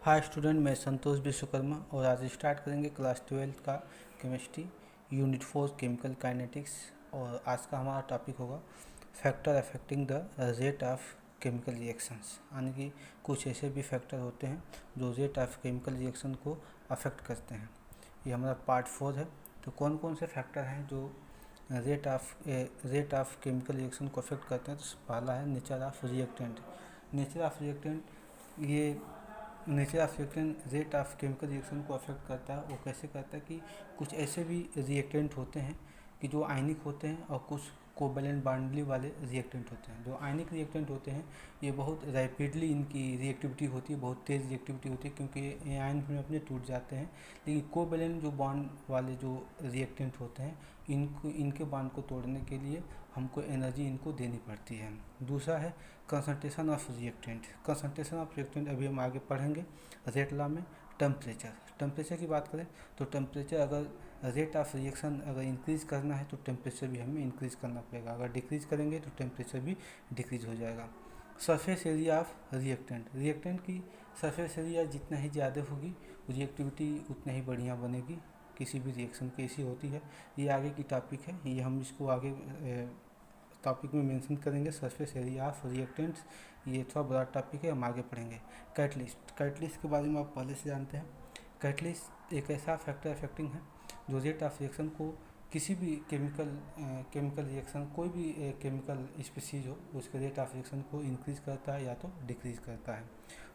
Hi student, मैं संतोष विश्वकर्मा और आज स्टार्ट करेंगे क्लास 12 का केमिस्ट्री यूनिट 4 केमिकल काइनेटिक्स। और आज का हमारा टॉपिक होगा factor affecting the rate of chemical reactions, यानी कि कुछ ऐसे भी फैक्टर होते हैं जो रेट ऑफ केमिकल रिएक्शन को अफेक्ट करते हैं। ये हमारा पार्ट 4 है। तो कौन कौन से फैक्टर हैं जो रेट ऑफ केमिकल रिएक्शन को अफेक्ट करते हैं। तो पहला है nature of reactant. Nature of reactant ये nature of reactant rate of chemical reaction को अफेक्ट करता है। वो कैसे करता है कि कुछ ऐसे भी रिएक्टेंट होते हैं कि जो आयनिक होते हैं और कुछ कोवैलेंट बॉन्डली वाले रिएक्टेंट होते हैं। जो आयनिक रिएक्टेंट होते हैं ये बहुत रैपिडली इनकी रिएक्टिविटी होती है, बहुत तेज़ रिएक्टिविटी होती है क्योंकि ये आयन में अपने टूट जाते हैं। लेकिन कोवैलेंट जो बॉन्ड वाले जो रिएक्टेंट होते हैं इनके बॉन्ड को तोड़ने के लिए हमको एनर्जी इनको देनी पड़ती है। दूसरा है concentration of reactant. Concentration of reactant अभी हम आगे पढ़ेंगे रेट लॉ में। टेम्परेचर की बात करें तो टेम्परेचर अगर रेट ऑफ रिएक्शन अगर इंक्रीज़ करना है तो टेम्परेचर भी हमें इंक्रीज़ करना पड़ेगा। अगर डिक्रीज़ करेंगे तो टेम्परेचर भी डिक्रीज़ हो जाएगा। सरफेस एरिया ऑफ रिएक्टेंट की सरफेस एरिया जितना ही ज़्यादा होगी रिएक्टिविटी उतना ही बढ़िया बनेगी। किसी भी रिएक्शन की ऐसी होती है। ये आगे की टॉपिक है, ये हम इसको आगे टॉपिक में मेंशन करेंगे। सरफेस एरिया ऑफ रिएक्टेंट्स ये थोड़ा बड़ा टॉपिक है, हम आगे पढ़ेंगे। कैटलिस्ट के बारे में आप पहले से जानते हैं। कैटलिस्ट एक ऐसा फैक्टर अफेक्टिंग है जो रेट ऑफ रिएक्शन को किसी भी केमिकल रिएक्शन कोई भी केमिकल स्पीसीज हो उसके रेट ऑफ रिएक्शन को इंक्रीज करता है या तो डिक्रीज करता है।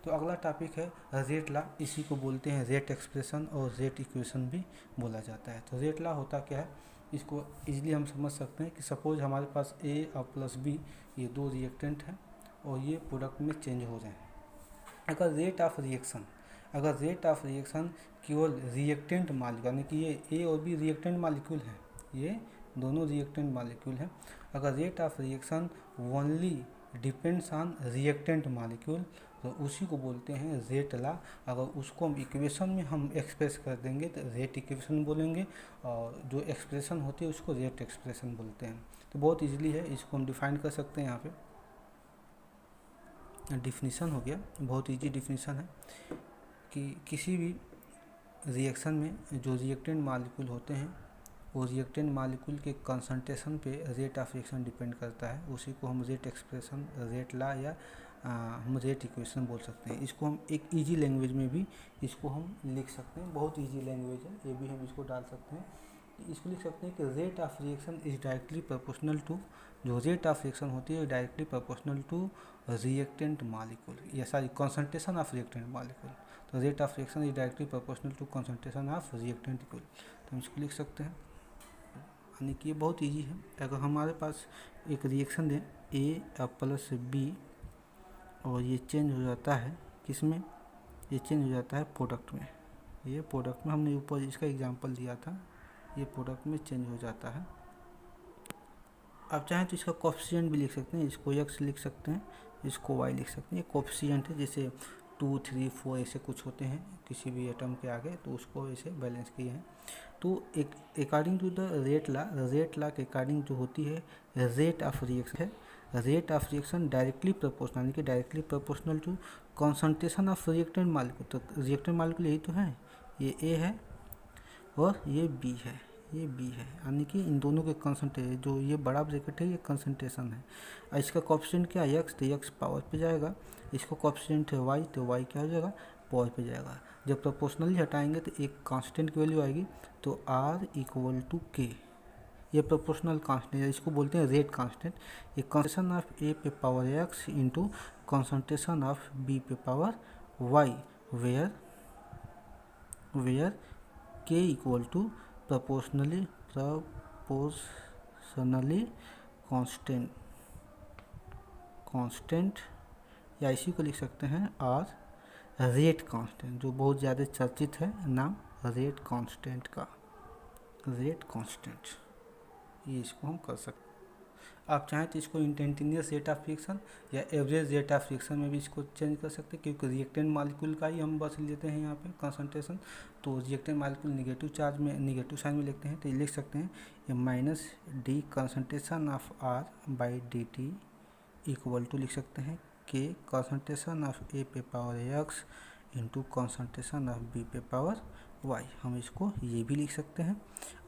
तो अगला टॉपिक है रेट लॉ। इसी को बोलते हैं रेट एक्सप्रेशन और रेट इक्वेशन भी बोला जाता है। तो रेट लॉ होता क्या है, इसको इजीली हम समझ सकते हैं कि सपोज हमारे पास ए और प्लस बी ये दो रिएक्टेंट हैं और ये प्रोडक्ट में चेंज हो रहे हैं। अगर रेट ऑफ रिएक्शन केवल रिएक्टेंट मालिक्यूल, यानी कि ये ए और बी रिएक्टेंट मालिक्यूल हैं, ये दोनों रिएक्टेंट मालिक्यूल हैं। अगर rate of reaction only depends on reactant molecule तो उसी को बोलते हैं रेट लॉ। अगर उसको हम इक्वेशन में हम एक्सप्रेस कर देंगे तो रेट इक्वेशन बोलेंगे और जो एक्सप्रेशन होती है उसको रेट एक्सप्रेशन बोलते हैं। तो बहुत इजीली है, इसको हम डिफाइन कर सकते हैं। यहाँ पे डिफिनीसन हो गया, बहुत इजी डिफिनीसन है कि किसी भी रिएक्शन में जो रिएक्टेंट मालिक्यूल होते हैं वो रिएक्टेंट मालिक्यूल के कंसंट्रेशन पे रेट ऑफ रिएक्शन डिपेंड करता है। उसी को हम रेट एक्सप्रेशन, रेट लॉ या हम रेट इक्वेशन बोल सकते हैं। इसको हम एक इजी लैंग्वेज में भी इसको हम लिख सकते हैं। बहुत इजी लैंग्वेज है, ये भी हम इसको डाल सकते हैं। इसको लिख सकते हैं कि rate of reaction is directly proportional to, जो रेट ऑफ रिएक्शन होती है directly proportional to reactant molecule या sorry concentration of reactant molecule. तो rate of reaction is directly proportional to concentration of reactant equal. तो हम इसको लिख सकते हैं, यानी कि ये बहुत इजी है। अगर हमारे पास एक रिएक्शन दें ए प्लस बी और ये चेंज हो जाता है किसमें, ये चेंज हो जाता है प्रोडक्ट में। ये प्रोडक्ट में हमने ऊपर इसका एग्जांपल दिया था, ये प्रोडक्ट में चेंज हो जाता है। आप चाहें तो इसका कोफिशिएंट भी लिख सकते हैं, इसको x लिख सकते हैं, इसको y लिख सकते हैं। ये कोफिशिएंट है, जैसे 2, 3, 4 ऐसे कुछ होते हैं किसी भी एटम के आगे, तो उसको ऐसे बैलेंस किए हैं। तो एक according to the rate law के अकॉर्डिंग जो होती है रेट ऑफ रिएक्शन है, rate of reaction directly proportional, यानी कि directly proportional to concentration of reactant molecule. तो रिएक्टेंट मालिक्यूल यही तो है, ये ए है और ये बी है, ये बी है, यानी कि इन दोनों के कंसंट्रेशन, जो ये बड़ा ब्रैकेट है ये कंसंट्रेशन है। और इसका कोएफिशिएंट क्या है, एक्स, तो एक्स पावर पे जाएगा। इसका कोएफिशिएंट है वाई, तो वाई क्या हो जाएगा, पावर पे जाएगा। जब प्रोपोर्शनली हटाएंगे तो एक कांस्टेंट की वैल्यू आएगी, तो आर इक्वल टू के। ये प्रोपोर्शनल कांस्टेंट है, इसको बोलते हैं रेट कांस्टेंट। ये कंसंट्रेशन ऑफ ए पे power X into concentration of B पे power Y, where K equal to proportionally constant, या इसी को लिख सकते हैं आर रेट कांस्टेंट, जो बहुत ज़्यादा चर्चित है नाम रेट कांस्टेंट का, रेट कांस्टेंट, ये इसको हम कर सकते हैं। आप चाहें तो इसको इंस्टेंटेनियस रेट ऑफ रिएक्शन या एवरेज रेट ऑफ रिएक्शन में भी इसको चेंज कर सकते हैं, क्योंकि रिएक्टेंट मालिक्यूल का ही हम बस लेते हैं यहाँ पे कंसंट्रेशन। तो रिएक्टेंट मालिक्यूल नेगेटिव चार्ज में, नेगेटिव साइन में लिखते हैं, तो ये लिख सकते हैं ये minus D concentration of R by D T equal to लिख सकते हैं के कंसंट्रेशन ऑफ ए पे power X into concentration of B पे पावर वाई। हम इसको ये भी लिख सकते हैं,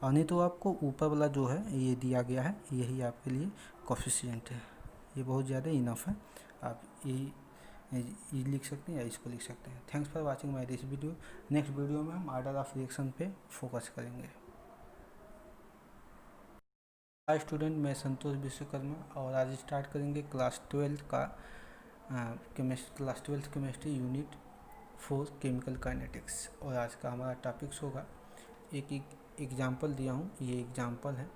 और नहीं तो आपको ऊपर वाला जो है ये दिया गया है, यही आपके लिए कोफिशिएंट है, ये बहुत ज़्यादा इनफ है। आप ये लिख सकते हैं या इसको लिख सकते हैं। Thanks for watching my this video. Next video में हम ऑर्डर ऑफ रिएक्शन पे फोकस करेंगे। हाय स्टूडेंट, मैं संतोष विश्वकर्मा और आज स्टार्ट करेंगे क्लास 12 का class 12 chemistry unit 4 chemical kinetics. और आज का हमारा टॉपिक्स होगा, एक एग्जाम्पल दिया हूँ, ये एग्जाम्पल है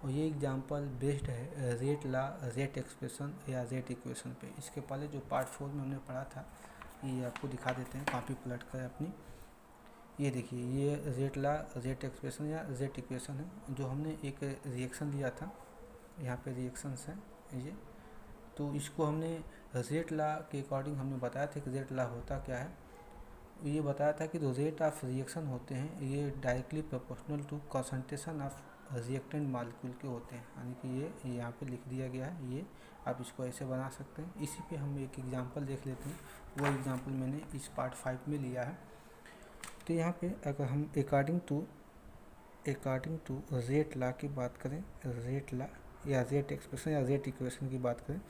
और ये एग्जाम्पल बेस्ड है रेट ला, रेट एक्सप्रेशन या रेट इक्वेशन पे। इसके पहले जो पार्ट 4 में हमने पढ़ा था ये आपको दिखा देते हैं, कॉपी पलट कर अपनी। ये देखिए, ये रेट ला, रेट एक्सप्रेशन या रेट इक्वेशन है, जो हमने एक रिएक्शन लिया था, यहाँ पे रिएक्शंस हैं ये। तो इसको हमने रेट ला के अकॉर्डिंग हमने बताया था कि रेट ला होता क्या है। ये बताया था कि जो रेट ऑफ रिएक्शन होते हैं ये directly proportional to concentration of reactant molecule के होते हैं, यानी कि ये यहाँ पे लिख दिया गया है। ये आप इसको ऐसे बना सकते हैं। इसी पे हम एक एग्जांपल देख लेते हैं, वो एग्जांपल मैंने इस पार्ट 5 में लिया है। तो यहाँ पे अगर हम अकॉर्डिंग टू रेट ला की बात करें, रेट ला या रेट एक्सप्रेशन या रेट इक्वेशन की बात करें,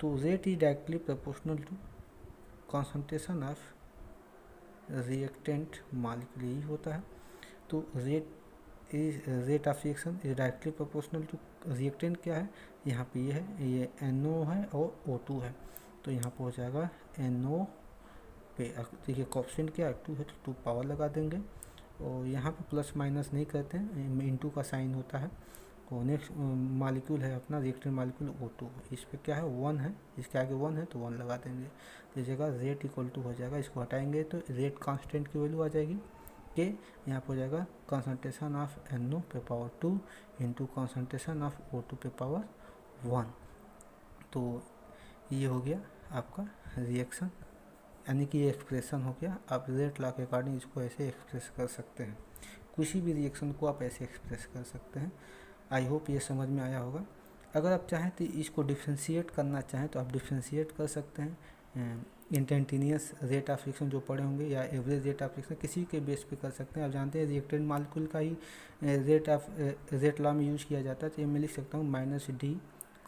तो rate is directly proportional to concentration of reactant molecule, यही होता है। तो rate of reaction is directly proportional to reactant क्या है, यहाँ पे ये है, ये NO है और O2 है। तो यहाँ पे हो जाएगा NO पे, देखिए कोएफिशिएंट क्या है 2 है, तो 2 पावर लगा देंगे। और यहाँ पे प्लस माइनस नहीं करते हैं, इंटू का साइन होता है। और नेक्स्ट मालिक्यूल है अपना रिएक्टेंट मालिक्यूल O2, इस पे क्या है 1 है, इसके आगे 1 है तो 1 लगा देंगे। तो इस जगह रेट इक्वल टू हो जाएगा, इसको हटाएंगे तो रेट कांस्टेंट की वैल्यू आ जाएगी कि यहाँ पर हो जाएगा कंसंट्रेशन ऑफ NO पे power 2 into concentration of O2 पे पावर 1। तो ये हो गया आपका रिएक्शन, यानी कि ये एक्सप्रेशन हो गया। आप रेट ला के अकॉर्डिंग इसको ऐसे एक्सप्रेस कर सकते हैं, किसी भी रिएक्शन को आप ऐसे एक्सप्रेस कर सकते हैं। आई होप ये समझ में आया होगा। अगर आप चाहें तो इसको डिफ्रेंशिएट करना चाहें तो आप डिफ्रेंशिएट कर सकते हैं। इंस्टेंटेनियस रेट ऑफ रिएक्शन जो पढ़े होंगे या एवरेज रेट ऑफ रिएक्शन किसी के बेस पे कर सकते हैं। आप जानते हैं रिएक्टेंट मॉलिक्यूल का ही रेट लॉ में यूज़ किया जाता है। तो ये मैं लिख सकता हूँ -D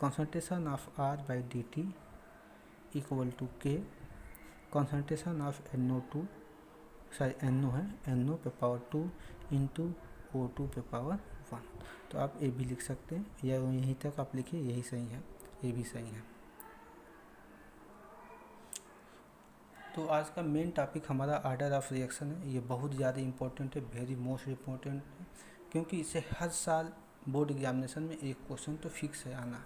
concentration of R/dt equal to K concentration of NO2, NO है, NO पे पावर 2 इंटू O2 पे पावर 1। तो आप ए भी लिख सकते हैं या यहीं तक आप लिखिए, यही सही है, ये भी सही है। तो आज का मेन टॉपिक हमारा ऑर्डर ऑफ रिएक्शन है। ये बहुत ज़्यादा इंपॉर्टेंट है, वेरी मोस्ट इम्पोर्टेंट है, क्योंकि इसे हर साल बोर्ड एग्जामिनेशन में एक क्वेश्चन तो फिक्स है आना।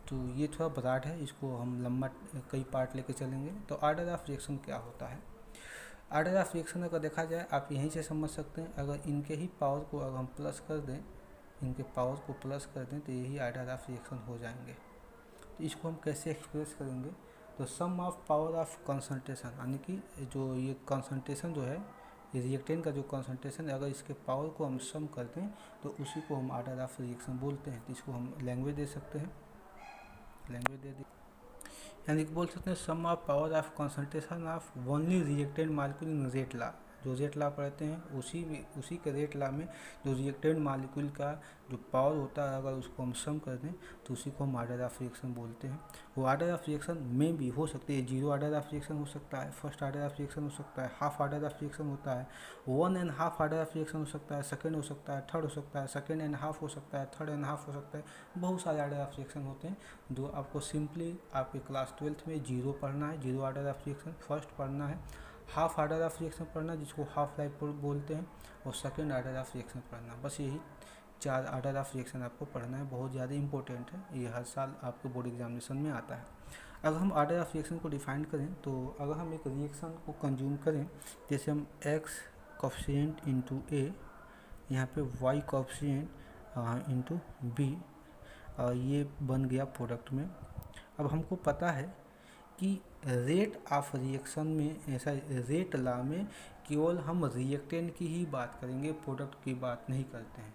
तो ये थोड़ा ब्रॉड है, इसको हम लंबा कई पार्ट लेके चलेंगे। तो ऑर्डर ऑफ रिएक्शन क्या होता है? ऑर्डर ऑफ रिएक्शन अगर देखा जाए आप यहीं से समझ सकते हैं। अगर इनके ही पावर को अगर हम प्लस कर दें, इनके पावर को प्लस कर दें तो यही ऑर्डर ऑफ रिएक्शन हो जाएंगे। तो इसको हम कैसे एक्सप्रेस करेंगे? तो सम ऑफ पावर ऑफ कंसंट्रेशन, यानी कि जो ये कंसंट्रेशन जो है, ये रिएक्टेंट का जो कंसंट्रेशन है, अगर इसके पावर को हम सम करते हैं तो उसी को हम ऑर्डर ऑफ रिएक्शन बोलते हैं। तो इसको हम लैंग्वेज दे सकते हैं, लैंग्वेज दे दी, यानी कि बोल सकते हैं sum of power of concentration of only reactant molecule in rate law. जो रेट लॉ पढ़ते हैं उसी के रेट लॉ में जो रिएक्टेंट मॉलिक्यूल का जो पावर होता है, अगर उसको हम सम कर दें तो उसी को हम ऑर्डर ऑफ रिएक्शन बोलते हैं। वो ऑर्डर ऑफ रिएक्शन में भी हो सकती है, 0 ऑर्डर ऑफ रिएक्शन हो सकता है, फर्स्ट ऑर्डर ऑफ रिएक्शन हो सकता है, हाफ ऑर्डर ऑफ रिएक्शन होता है, 1.5 ऑर्डर ऑफ रिएक्शन हो सकता है, सेकेंड हो सकता है, थर्ड हो सकता है, 2.5 हो सकता है, 3.5 हो सकता है। बहुत सारे ऑर्डर ऑफ रिएक्शन होते हैं जो आपको सिंपली आपके क्लास 12 में 0 पढ़ना है, 0 ऑर्डर ऑफ रिएक्शन। फर्स्ट पढ़ना है हाफ ऑर्डर ऑफ रिएक्शन पढ़ना, जिसको हाफ लाइफ बोलते हैं, और सेकेंड ऑर्डर ऑफ रिएक्शन पढ़ना। बस यही 4 ऑर्डर ऑफ रिएक्शन आपको पढ़ना है, बहुत ज़्यादा इंपॉर्टेंट है, ये हर साल आपके बोर्ड एग्जामिनेशन में आता है। अगर हम ऑर्डर ऑफ रिएक्शन को डिफाइन करें तो अगर हम एक रिएक्शन को कंज्यूम करें, जैसे हम X कोएफिशिएंट इंटू A, यहाँ पे Y कोएफिशिएंट इंटू B, ये बन गया प्रोडक्ट में। अब हमको पता है कि रेट ऑफ रिएक्शन में, ऐसा रेट लॉ में केवल हम रिएक्टेंट की ही बात करेंगे, प्रोडक्ट की बात नहीं करते हैं।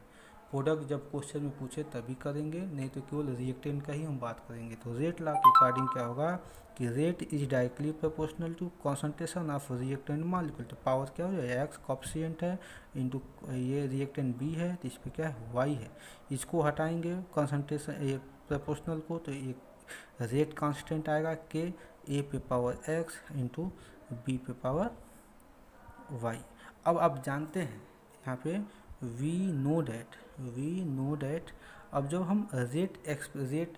प्रोडक्ट जब क्वेश्चन में पूछे तभी करेंगे, नहीं तो केवल रिएक्टेंट का ही हम बात करेंगे। तो रेट लॉ के अकॉर्डिंग क्या होगा कि rate is directly proportional to concentration of reactant molecule. तो पावर क्या हो जाएगा, एक्स कॉफिशिएंट है इंटू ये रिएक्टेंट बी है, तो इस पर क्या है वाई है। इसको हटाएंगे कॉन्सेंट्रेशन ये प्रोपोर्शनल को, तो एक रेट कांस्टेंट आएगा के ए पे पावर एक्स इंटू बी पे पावर वाई। अब आप जानते हैं यहाँ पे वी नो डैट अब जब हम रेट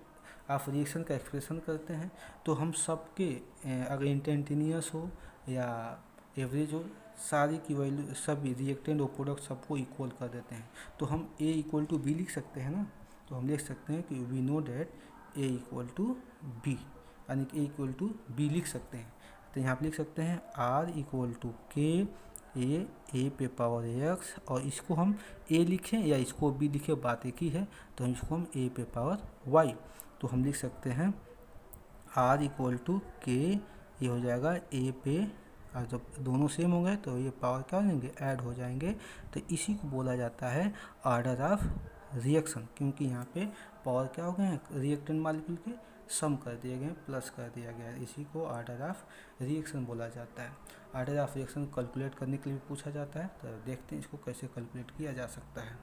ऑफ रिएक्शन का एक्सप्रेशन करते हैं तो हम सबके अगर इंस्टेंटेनियस हो या एवरेज हो, सारी की वैल्यू सभी रिएक्टेंट और प्रोडक्ट सबको इक्वल कर देते हैं। तो हम ए इक्वल टू बी लिख सकते हैं ना, तो हम लिख सकते हैं कि we know that A equal to B, यानी कि ए इक्वल टू बी लिख सकते हैं। तो यहाँ पे लिख सकते हैं आर इक्वल टू के ए पे पावर एक्स, और इसको हम ए लिखें या इसको बी लिखें बात एक ही है, तो इसको हम ए पे पावर वाई। तो हम लिख सकते हैं आर इक्वल टू के, ये हो जाएगा ए पे, और जब दोनों सेम हो गए तो ये पावर क्या हो जाएंगे, ऐड हो जाएंगे। तो इसी को बोला जाता है ऑर्डर ऑफ रिएक्शन, क्योंकि यहाँ पे पावर क्या हो गए हैं, रिएक्टेंट मॉलिक्यूल के सम कर दिए गए, प्लस कर दिया गया है। इसी को ऑर्डर ऑफ रिएक्शन बोला जाता है। ऑर्डर ऑफ रिएक्शन कैलकुलेट करने के लिए भी पूछा जाता है, तो देखते हैं इसको कैसे कैलकुलेट किया जा सकता है।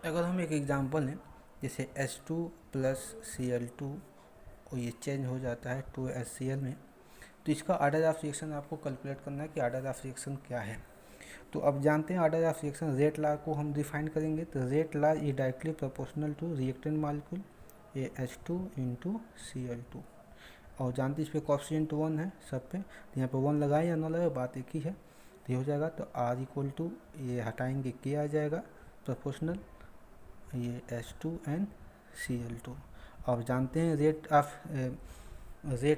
अगर हम एक एग्जांपल लें, जैसे H2 प्लस Cl2 और ये चेंज हो जाता है 2HCl में, तो इसका ऑर्डर ऑफ रिएक्शन आपको कैलकुलेट करना है कि ऑर्डर ऑफ रिएक्शन क्या है। तो अब जानते हैं order of reaction, rate law को हम डिफाइन करेंगे। तो rate law is directly proportional to reactant molecule ये H2 इंटू Cl2, और जानते इस पर कॉफिशिएंट 1 है सब पे, तो यहाँ पे 1 लगाए या ना लगाए बात एक ही है। तो ये हो जाएगा, तो R इक्वल टू ये हटाएंगे के आ जाएगा प्रोपोर्शनल ये H2 एंड Cl2। अब जानते हैं रेट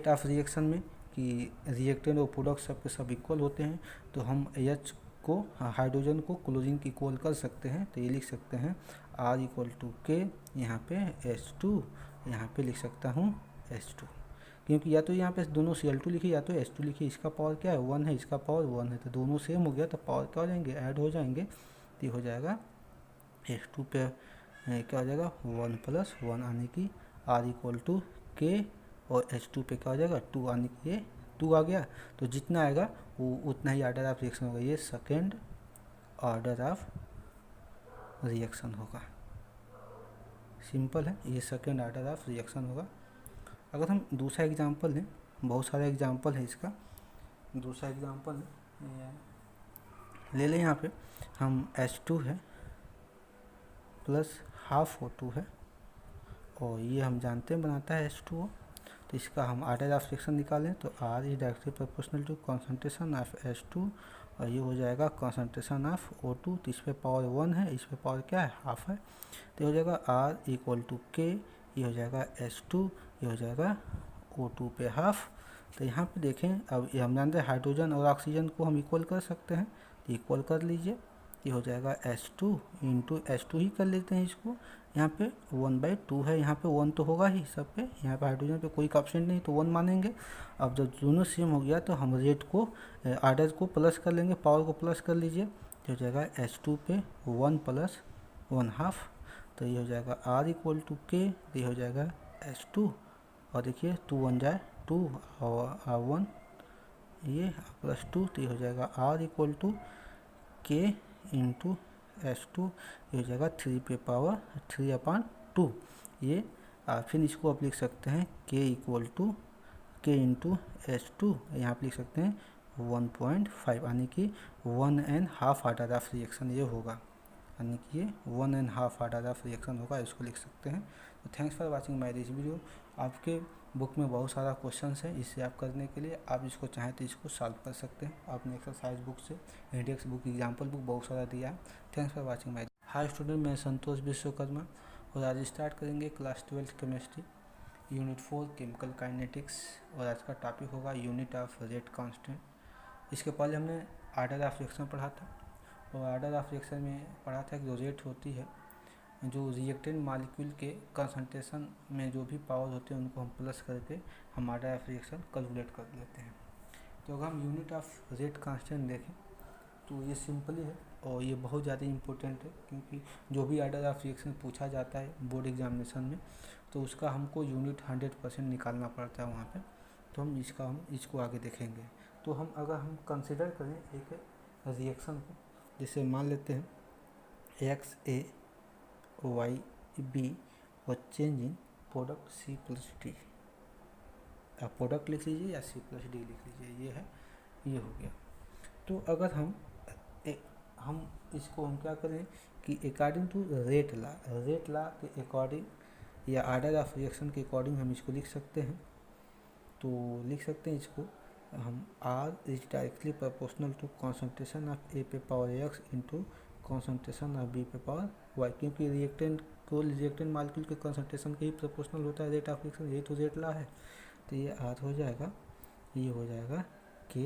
ऑफ रिएक्शन में कि रिएक्टेंट और प्रोडक्ट सब के सब इक्वल होते हैं, तो हम H को हाइड्रोजन को क्लोरीन की इक्वल कर सकते हैं। तो ये लिख सकते हैं R इक्वल टू के, यहाँ पे H2, यहाँ पे लिख सकता हूँ H2, क्योंकि या तो यहाँ पे दोनों Cl2 लिखिए या तो H2 लिखिए। इसका पावर क्या है 1 है, इसका पावर 1 है, तो दोनों सेम हो गया, तो पावर क्या हो जाएंगे, ऐड हो जाएंगे। तो ये हो जाएगा H2 पे क्या हो जाएगा 1 प्लस 1, यानी कि R इक्वल टू के, और H2 पे क्या हो जाएगा 2, यानी कि ये 2 आ गया। तो जितना आएगा वो उतना ही ऑर्डर ऑफ रिएक्शन होगा, ये सेकेंड ऑर्डर ऑफ रिएक्शन होगा। सिंपल है, ये सेकेंड ऑर्डर ऑफ रिएक्शन होगा। अगर हम दूसरा एग्जांपल लें, बहुत सारा एग्जांपल है इसका, दूसरा एग्जांपल ले लें। यहाँ पे हम H2 है प्लस हाफ O2 है, और ये हम जानते हैं बनाता है H2O। तो इसका हम ऑर्डर ऑफ रिएक्शन निकालें तो R is directly proportional to concentration of H2, और ये हो जाएगा कॉन्सेंट्रेशन ऑफ O2। तो इस पर पावर 1 है, इस पर पावर क्या है हाफ है, तो हो जाएगा R इक्वल टू के, ये हो जाएगा H2, ये हो जाएगा O2 पे हाफ। तो यहाँ पे देखें, अब ये हम जानते हैं हाइड्रोजन और ऑक्सीजन को हम इक्वल कर सकते हैं, तो इक्वल कर लीजिए। ये हो जाएगा H2 इंटू H2 ही कर लेते हैं इसको, यहाँ पे 1/2 है, यहाँ पे 1 तो होगा ही सब पे, यहाँ पे हाइड्रोजन पे कोई कॉफिशिएंट नहीं तो 1 मानेंगे। अब जब दोनों सेम हो गया तो हम रेट को ऑर्डर को प्लस कर लेंगे, पावर को प्लस कर लीजिए। तो हो जाएगा H2 पे 1 प्लस 1 हाफ, तो ये हो जाएगा R इक्वल टू के, ये हो जाएगा H2, और देखिए 2 1 जाए 2 और 1 ये प्लस 2, तो ये हो जाएगा R इक्वल टू के इंटू H2, ये हो जाएगा 3 पे पावर 3/2। ये फिर इसको आप लिख सकते हैं K इक्वल टू के इंटू H2, यहाँ पे लिख सकते हैं 1.5, यानी कि 1.5 ऑर्डर ऑफ रिएक्शन ये होगा, यानी कि ये 1.5 ऑर्डर ऑफ रिएक्शन होगा, इसको लिख सकते हैं। तो thanks for watching my this video. आपके बुक में बहुत सारा क्वेश्चंस है, इससे आप करने के लिए आप इसको चाहें तो इसको सॉल्व कर सकते हैं। आपने एक्सरसाइज बुक से इंडेक्स बुक एग्जाम्पल बुक बहुत सारा दिया है। Thanks for watching my. Hi student, मैं संतोष विश्वकर्मा, और आज स्टार्ट करेंगे class 12 chemistry unit 4 chemical kinetics, और आज का टॉपिक होगा यूनिट ऑफ रेट कांस्टेंट। इसके पहले हमने ऑर्डर ऑफ रिएक्शन पढ़ा था, और ऑर्डर ऑफ रिएक्शन में पढ़ा था कि जो रेट होती है, जो रिएक्टेंट मॉलिक्यूल के कंसंट्रेशन में जो भी पावर होते हैं उनको हम प्लस करके हम ऑर्डर ऑफ रिएक्शन कैलकुलेट कर लेते हैं। तो अगर हम यूनिट ऑफ रेट कांस्टेंट देखें, तो ये सिंपली है और ये बहुत ज़्यादा इम्पोर्टेंट है, क्योंकि जो भी ऑर्डर ऑफ रिएक्शन पूछा जाता है बोर्ड एग्जामिनेशन में तो उसका हमको यूनिट 100% निकालना पड़ता है वहाँ पे। तो हम इसको आगे देखेंगे। तो अगर हम कंसिडर करें एक रिएक्शन को, जैसे मान लेते हैं XA YB और चेंज इन प्रोडक्ट C+D। आप प्रोडक्ट लिख लीजिए या C+D लिख लीजिए, ये हो गया। तो अगर हम इसको क्या करें कि अकॉर्डिंग टू रेट ला के अकॉर्डिंग या ऑर्डर ऑफ रिएक्शन के अकॉर्डिंग हम इसको लिख सकते हैं। तो लिख सकते हैं इसको हम R is directly proportional to concentration of A पे power X into concentration of B पे पावर Y, क्योंकि रिएक्टेंट मालिक्यूल के कॉन्सेंट्रेशन के ही प्रोपोर्शनल होता है रेट ऑफ रिएक्शन, यही तो रेट ला है। तो ये R हो जाएगा, ये हो जाएगा K,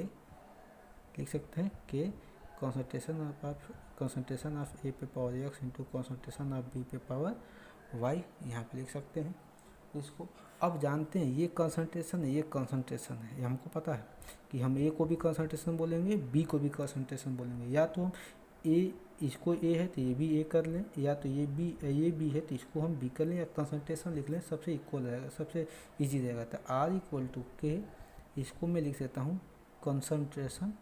लिख सकते हैं K कॉन्सेंट्रेशन ऑफ A पे power X into concentration of B पे पावर Y, यहाँ पे लिख सकते हैं इसको। अब जानते हैं ये कंसंट्रेशन है, ये हमको पता है कि हम A को भी कंसंट्रेशन बोलेंगे, B को भी कंसंट्रेशन बोलेंगे। या तो हम इसको A है तो ये भी A कर लें, या तो ये B है तो इसको हम B कर लें, या कंसंट्रेशन लिख लें, सबसे इक्वल रहेगा, सबसे इजी रहेगा। तो R इक्वल टू K, इसको मैं लिख सकता हूँ कंसंट्रेशन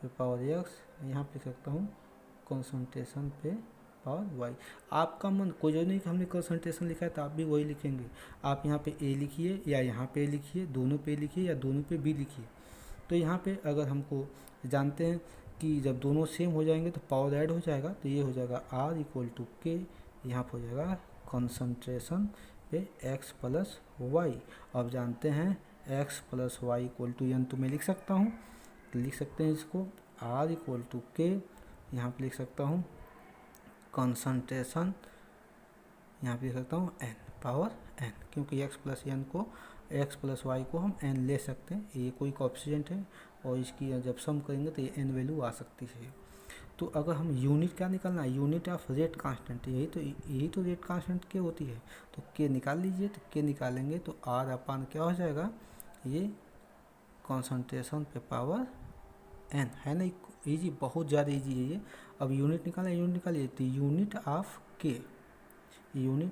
पे पावर X, यहाँ पे लिख सकता हूँ कंसंट्रेशन पे पावर Y। आपका मन कोई जो नहीं कि हमने कंसंट्रेशन लिखा है तो आप भी वही लिखेंगे। आप यहाँ पे A लिखिए या यहाँ पे लिखिए, दोनों पे लिखिए या दोनों पे B लिखिए। तो यहाँ पे अगर हमको जानते हैं कि जब दोनों सेम हो जाएंगे तो पावर ऐड हो जाएगा, तो ये हो जाएगा R इक्वल टू K, यहाँ पर हो जाएगा कंसंट्रेशन पे X प्लस Y। अब जानते हैं X plus Y equal to N, तो मैं लिख सकता हूँ, लिख सकते हैं इसको R इक्वल टू K, यहाँ पे लिख सकता हूँ कंसंट्रेशन, यहाँ पे लिख सकता हूँ N पावर N, क्योंकि X प्लस Y को हम N ले सकते हैं, ये कोई कोएफिशिएंट है और इसकी जब सम करेंगे तो ये N वैल्यू आ सकती है। तो अगर हम यूनिट क्या निकालना है, यूनिट ऑफ रेट कांस्टेंट, यही तो रेट कांस्टेंट के होती है। तो K निकाल लीजिए, तो K निकालेंगे तो R अपान क्या हो जाएगा, ये कंसंट्रेशन पे पावर N है ना, इजी, बहुत ज़्यादा इजी है ये। अब यूनिट निकालिए, तो unit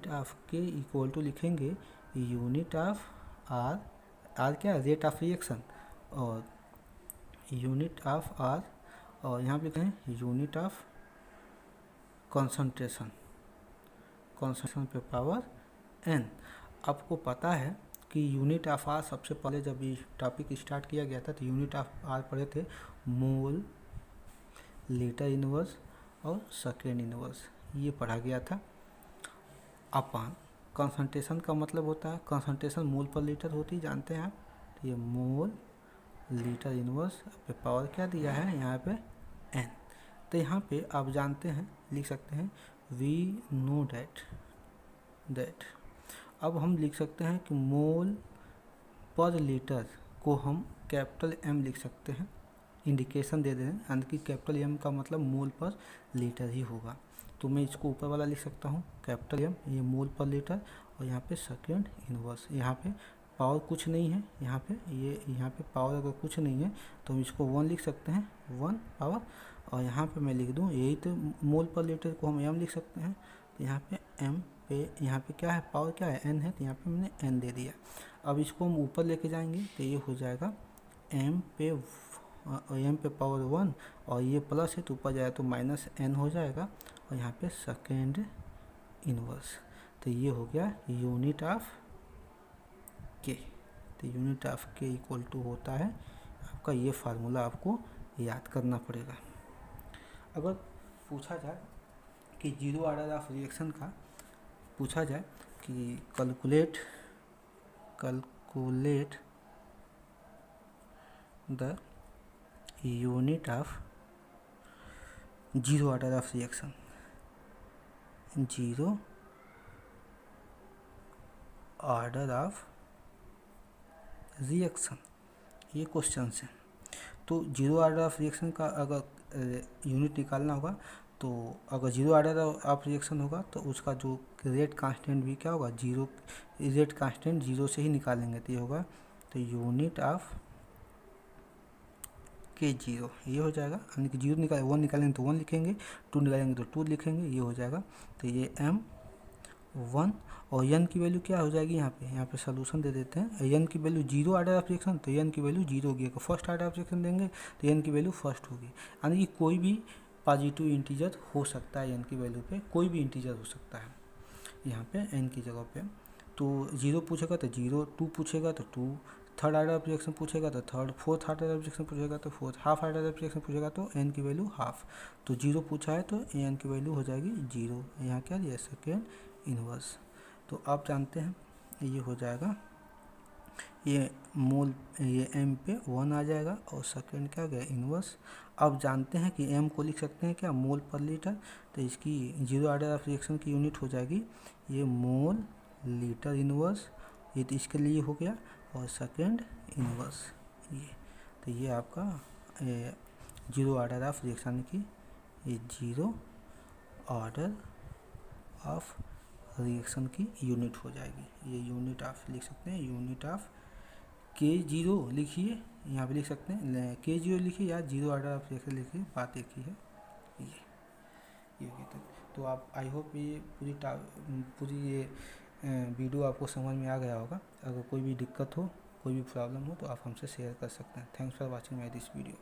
of K equal to लिखेंगे यूनिट ऑफ R क्या है, रेट ऑफ रिएक्शन, और यूनिट ऑफ R, और यहाँ पे लिखें यूनिट ऑफ कंसंट्रेशन पे पावर N। आपको पता है कि यूनिट ऑफ R सबसे पहले जब ये टॉपिक स्टार्ट किया गया था तो यूनिट ऑफ R पढ़े थे मोल, लीटर इनवर्स और सेकेंड इनवर्स, ये पढ़ा गया था। अपान कंसंट्रेशन का मतलब होता है, कंसंट्रेशन मोल पर लीटर होती जानते हैं आप, तो ये मोल लीटर इनवर्स पे पावर क्या दिया है यहाँ पे N। तो यहाँ पे आप जानते हैं, लिख सकते हैं वी नो दैट अब हम लिख सकते हैं कि मोल पर लीटर को हम कैपिटल M लिख सकते हैं, इंडिकेशन दे दें, यानी कि कैपिटल M का मतलब मोल पर लीटर ही होगा। तो मैं इसको ऊपर वाला लिख सकता हूँ कैपिटल M, ये मोल पर लीटर, और यहाँ पे सेकेंड इनवर्स, यहाँ पे पावर कुछ नहीं है, यहाँ पे पावर अगर कुछ नहीं है तो हम इसको 1 लिख सकते हैं, 1 पावर, और यहाँ पे मैं लिख दूँ यही तो मोल पर लीटर को हम M लिख सकते हैं। तो यहाँ पे M पे, यहाँ पे क्या है, पावर क्या है, N है, तो यहाँ पे मैंने N दे दिया। अब इसको हम ऊपर लेके जाएंगे तो ये हो जाएगा M पे पावर 1, और ये प्लस है तो ऊपर जाए तो माइनस N हो जाएगा, और यहाँ पे सेकेंड इनवर्स। तो ये हो गया यूनिट ऑफ K। तो unit of K equal to होता है आपका, ये फार्मूला आपको याद करना पड़ेगा। अगर पूछा जाए कि जीरो ऑर्डर ऑफ रिएक्शन का पूछा जाए कि calculate the unit of zero order of reaction, zero order of reaction, ये क्वेश्चन है। तो जीरो ऑर्डर ऑफ रिएक्शन का अगर यूनिट निकालना होगा, तो अगर जीरो ऑर्डर ऑफ रिएक्शन होगा तो उसका जो रेट कांस्टेंट भी क्या होगा, जीरो, रेट कांस्टेंट जीरो से ही निकालेंगे, तो ये होगा तो यूनिट ऑफ के जीरो, ये हो जाएगा। यानी कि जीरो निकाल 1 निकालेंगे तो 1 लिखेंगे, 2 निकालेंगे तो 2 लिखेंगे, ये हो जाएगा। तो ये M1 और n की वैल्यू क्या हो जाएगी यहाँ पे सोल्यूशन दे देते हैं। n की value zero order of reaction, तो n की वैल्यू जीरो होगी। अगर फर्स्ट आर्डर ऑफ रिएक्शन देंगे तो n की वैल्यू फर्स्ट होगी। यानी कि कोई भी पॉजिटिव इंटीजर हो सकता है, n की वैल्यू पे कोई भी इंटीजर हो सकता है यहाँ पे n की जगह पे। तो जीरो पूछेगा तो जीरो, 2 पूछेगा तो 2, थर्ड आर्डर ऑफ रिएक्शन पूछेगा तो third, fourth order of reaction पूछेगा तो fourth, half order of reaction पूछेगा तो n की वैल्यू हाफ। तो जीरो पूछा है तो n की वैल्यू हो जाएगी जीरो। यहाँ क्या दिया, सेकेंड इनवर्स। तो आप जानते हैं ये हो जाएगा, ये मोल, ये m पे 1 आ जाएगा और सेकेंड क्या गया, इनवर्स। अब जानते हैं कि m को लिख सकते हैं क्या, मोल पर लीटर। तो इसकी जीरो आर्डर ऑफ रिएक्शन की यूनिट हो जाएगी ये मोल लीटर इनवर्स, ये तो इसके लिए हो गया। और सेकेंड इनवर्स ये, तो ये आपका जीरो आर्डर ऑफ रिएक्शन की, ये जीरो ऑर्डर ऑफ रिएक्शन की यूनिट हो जाएगी। ये यूनिट ऑफ लिख सकते हैं, यूनिट ऑफ के जीरो लिखिए, यहाँ पे लिख सकते हैं के जीरो लिखिए या जीरो ऑर्डर ऑफ रिएक्शन लिखिए, बात एक ही है। ये होगी। तो आप, आई होप ये पूरी ये वीडियो आपको समझ में आ गया होगा। अगर कोई भी दिक्कत हो, कोई भी प्रॉब्लम हो तो आप हमसे शेयर कर सकते हैं। Thanks for watching my this video.